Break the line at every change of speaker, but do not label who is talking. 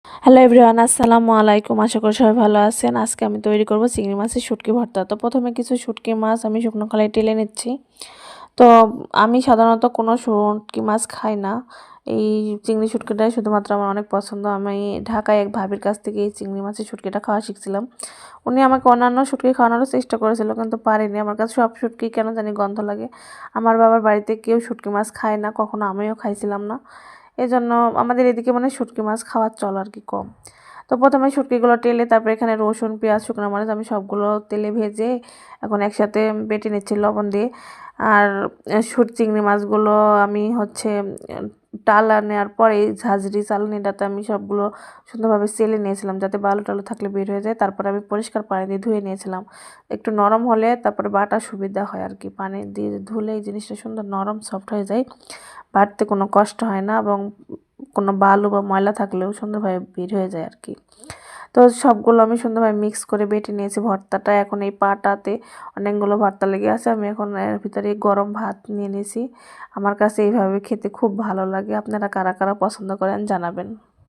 Hello everyone, আসসালামু আলাইকুম। আশা করি সবাই ভালো আছেন। আজকে আমি তৈরি করব চিংড়ি মাছের শুটকি ভর্তা। তো প্রথমে কিছু শুটকি মাছ আমি শুকনো খোলায় টেলে নিচ্ছি। তো আমি সাধারণত কোনো শুটকি মাছ খাই না। এই চিংড়ি শুটকিটাই শুধুমাত্র আমার অনেক পছন্দ। আমি ঢাকায় এক ভাবির কাছ থেকে এই চিংড়ি মাছের শুটকিটা খাওয়া শিখছিলাম। উনি আমাকে অন্যান্য শুটকি খাওয়ানোরও চেষ্টা করেছিল, কিন্তু পারিনি। আমার কাছে সব শুটকি কেন জানি গন্ধ লাগে। আমার বাবার বাড়িতে কেউ শুটকি মাছ খায় না, কখনো আমিও খাইছিলাম না। এজন্য আমাদের এদিকে মানে শুটকি মাছ খাওয়ার চল আর কি কম। তো প্রথমে শুটকিগুলো টেলে তারপরে এখানে রসুন, পেঁয়াজ, শুকনো মরিচ আমি সবগুলো তেলে ভেজে এখন একসাথে বেটে নিচ্ছি লবণ দিয়ে। আর চিংড়ি মাছগুলো আমি টালা নেওয়ার পরে ঝাঁঝরি চালনিটাতে আমি সবগুলো সুন্দরভাবে চেলে নিয়েছিলাম, যাতে বালু টালু থাকলে বের হয়ে যায়। তারপরে আমি পরিষ্কার পানি দিয়ে ধুয়ে নিয়েছিলাম। একটু নরম হলে তারপরে বাটা সুবিধা হয় আর কি। পানি দিয়ে ধুলে এই জিনিসটা সুন্দর নরম সফট হয়ে যায়, বাটতে কোনো কষ্ট হয় না, এবং কোনো বালু বা ময়লা থাকলেও সুন্দরভাবে বের হয়ে যায় আর কি। তো সবগুলো আমি সুন্দরভাবে মিক্স করে বেটে নিয়েছি ভর্তাটা। এখন এই পাটাতে অনেকগুলো ভর্তা লেগে আছে। আমি এখন এর ভিতরে গরম ভাত নিয়ে নিয়েছি। আমার কাছে এইভাবে খেতে খুব ভালো লাগে। আপনারা কারা কারা পছন্দ করেন জানাবেন।